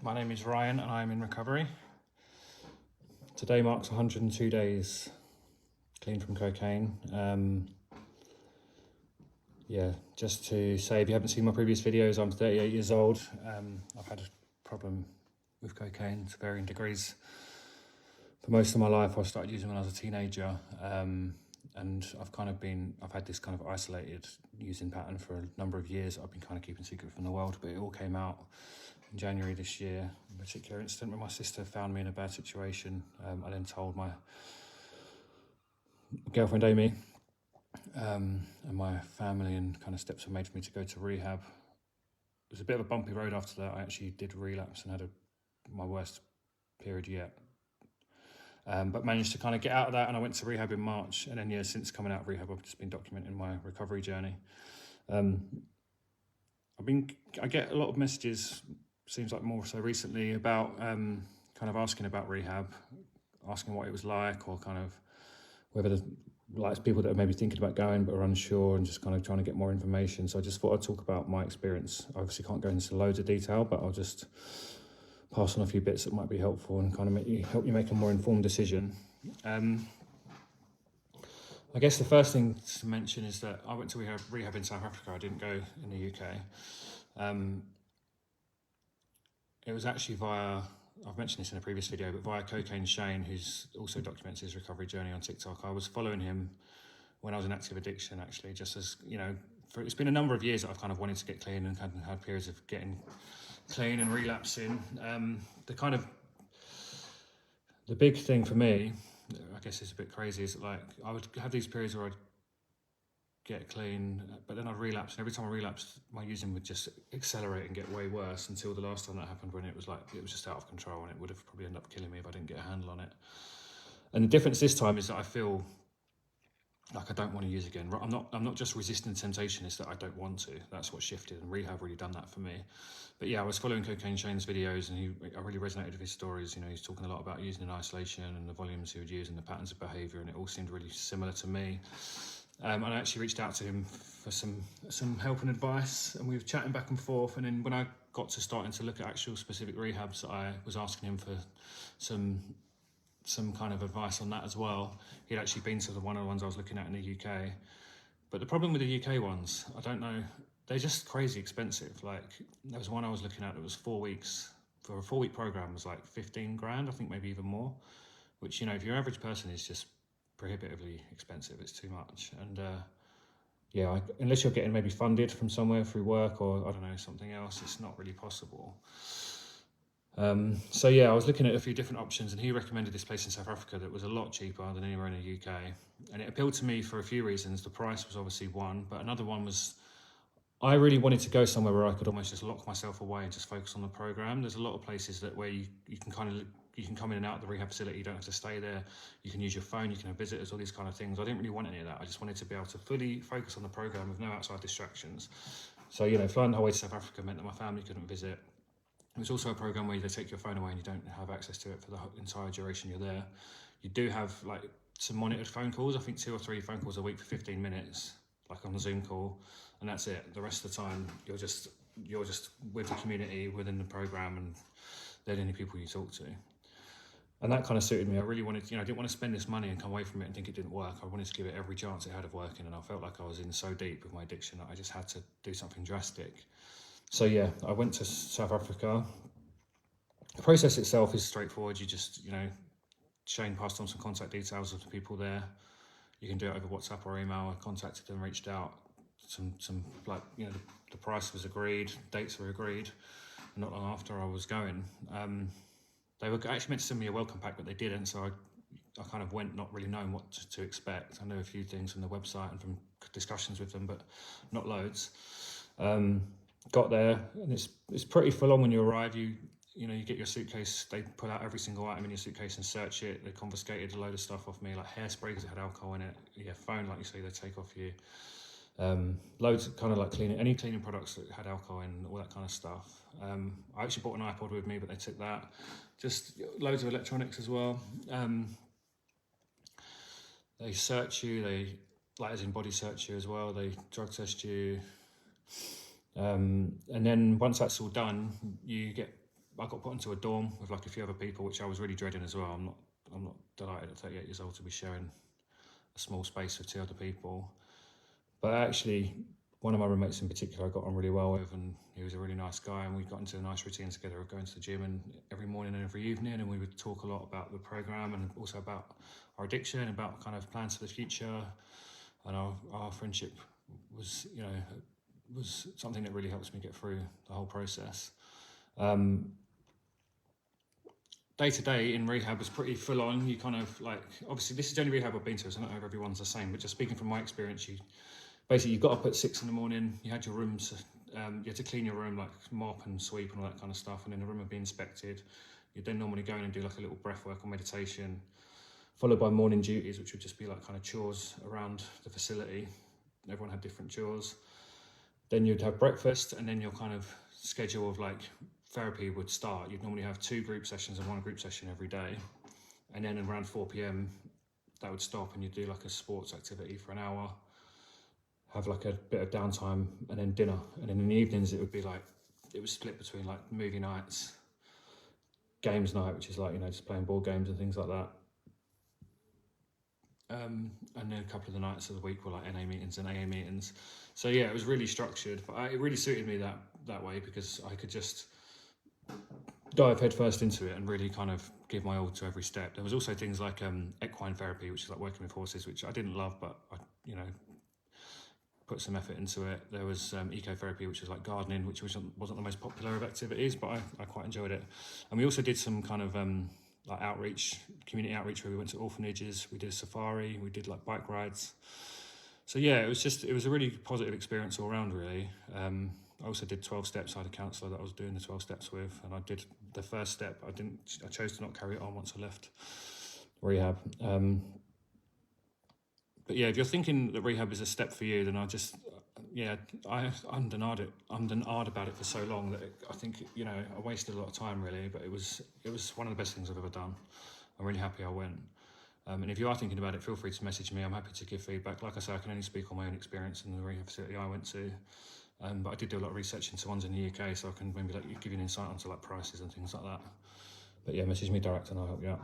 My name is Ryan and I'm in recovery. Today marks 102 days clean from cocaine. Just to say, if you haven't seen my previous videos, I'm 38 years old. I've had a problem with cocaine to varying degrees for most of my life. I started using when I was a teenager, and I've had this kind of isolated using pattern for a number of years. I've been kind of keeping secret from the world, but it all came out in January this year. A particular incident where my sister found me in a bad situation. I then told my girlfriend Amy and my family, and kind of steps were made for me to go to rehab. It was a bit of a bumpy road after that. I actually did relapse and had my worst period yet. But managed to kind of get out of that, and I went to rehab in March. And then, since coming out of rehab, I've just been documenting my recovery journey. I get a lot of messages, seems like more so recently, about kind of asking about rehab, asking what it was like, or kind of whether there's people that are maybe thinking about going but are unsure, and just kind of trying to get more information. So I just thought I'd talk about my experience. I obviously can't go into loads of detail, but I'll just pass on a few bits that might be helpful and kind of help you make a more informed decision. I guess the first thing to mention is that I went to rehab in South Africa. I didn't go in the UK. It was actually I've mentioned this in a previous video, but via Cocaine Shane, who's also documents his recovery journey on TikTok. I was following him when I was in active addiction, actually, just as, it's been a number of years that I've kind of wanted to get clean, and kind of had periods of getting clean and relapsing. The big thing for me, I guess it's a bit crazy, is like I would have these periods where I'd get clean, but then I'd relapse, and every time I relapsed, my using would just accelerate and get way worse, until the last time that happened, when it was just out of control, and it would have probably ended up killing me if I didn't get a handle on it. And the difference this time is that I feel like I don't want to use again. I'm not just resisting temptation, it's that I don't want to. That's what shifted, and rehab really done that for me. But I was following Cocaine Shane's videos, and I really resonated with his stories. He's talking a lot about using in isolation, and the volumes he would use, and the patterns of behaviour, and it all seemed really similar to me. And I actually reached out to him for some help and advice, and we were chatting back and forth. And then when I got to starting to look at actual specific rehabs, I was asking him for some kind of advice on that as well. He'd actually been to one of the ones I was looking at in the UK. But the problem with the UK ones, I don't know, they're just crazy expensive. Like, there was one I was looking at that was 4 weeks. For a 4-week program was like 15 grand, I think maybe even more, which, if your average person, is just prohibitively expensive. It's too much. And unless you're getting maybe funded from somewhere through work, or I don't know, something else, it's not really possible. I was looking at a few different options, and he recommended this place in South Africa that was a lot cheaper than anywhere in the UK. And it appealed to me for a few reasons. The price was obviously one, but another one was I really wanted to go somewhere where I could almost just lock myself away and just focus on the program. There's a lot of places where you can come in and out of the rehab facility. You don't have to stay there. You can use your phone. You can have visitors, all these kind of things. I didn't really want any of that. I just wanted to be able to fully focus on the program with no outside distractions. So, flying the whole way to South Africa meant that my family couldn't visit. It was also a program where they take your phone away and you don't have access to it for the entire duration you're there. You do have some monitored phone calls. I think 2 or 3 phone calls a week for 15 minutes, like on a Zoom call, and that's it. The rest of the time, you're just with the community within the program, and they're the only people you talk to. And that kind of suited me. I really wanted, I didn't want to spend this money and come away from it and think it didn't work. I wanted to give it every chance it had of working, and I felt like I was in so deep with my addiction that I just had to do something drastic. So I went to South Africa. The process itself is straightforward. You just, Shane passed on some contact details of the people there. You can do it over WhatsApp or email. I contacted them, reached out. The price was agreed, dates were agreed. And not long after I was going, they were actually meant to send me a welcome pack, but they didn't. So I kind of went not really knowing what to expect. I know a few things from the website and from discussions with them, but not loads. Got there, and it's pretty full on when you arrive. You get your suitcase. They pull out every single item in your suitcase and search it. They confiscated a load of stuff off me, like hairspray because it had alcohol in it. Phone, like you say, they take off you. Loads of kind of like any cleaning products that had alcohol in, all that kind of stuff. I actually bought an iPod with me, but they took that. Just loads of electronics as well. They search you. They, as in body search you as well. They drug test you. And then once that's all done, you get I got put into a dorm with like a few other people, which I was really dreading as well. I'm not delighted at 38 years old to be sharing a small space with two other people. But actually, one of my roommates in particular I got on really well with, and he was a really nice guy, and we got into a nice routine together of going to the gym and every morning and every evening, and we would talk a lot about the program and also about our addiction, about kind of plans for the future, and our friendship was, you know, was something that really helps me get through the whole process. Day to day in rehab was pretty full on. You kind of like, obviously this is the only rehab I've been to, so I don't know if everyone's the same, but just speaking from my experience, you basically you got up at 6 in the morning, you had your rooms, you had to clean your room, like mop and sweep and all that kind of stuff, and then the room would be inspected. You'd then normally go in and do like a little breath work or meditation, followed by morning duties, which would just be like kind of chores around the facility. Everyone had different chores. Then you'd have breakfast, and then your kind of schedule of like therapy would start. You'd normally have 2 group sessions and 1 group session every day, and then around 4 p.m. that would stop, and you'd do like a sports activity for an hour, have like a bit of downtime, and then dinner. And then in the evenings it would be like, it was split between like movie nights, games night, which is like, you know, just playing board games and things like that. And then a couple of the nights of the week were like NA meetings and AA meetings. So yeah, it was really structured, but it really suited me that way, because I could just dive headfirst into it and really kind of give my all to every step. There was also things like equine therapy, which is like working with horses, which I didn't love, but I, you know, put some effort into it. There was ecotherapy, which was like gardening, which wasn't the most popular of activities, but I quite enjoyed it. And we also did some kind of like outreach, community outreach, where we went to orphanages, we did a safari, we did like bike rides. So yeah, it was a really positive experience all around, really. I also did 12 steps. I had a counsellor that I was doing the 12 steps with, and I did the first step. I chose to not carry it on once I left rehab. But yeah, if you're thinking that rehab is a step for you, then I'm denied it. I'm denied about it for so long that I think, you know, I wasted a lot of time really, but it was one of the best things I've ever done. I'm really happy I went. And if you are thinking about it, feel free to message me. I'm happy to give feedback. Like I say, I can only speak on my own experience in the rehab facility I went to. But I did do a lot of research into ones in the UK, so I can maybe like give you an insight onto like prices and things like that. But yeah, message me direct and I'll help you out.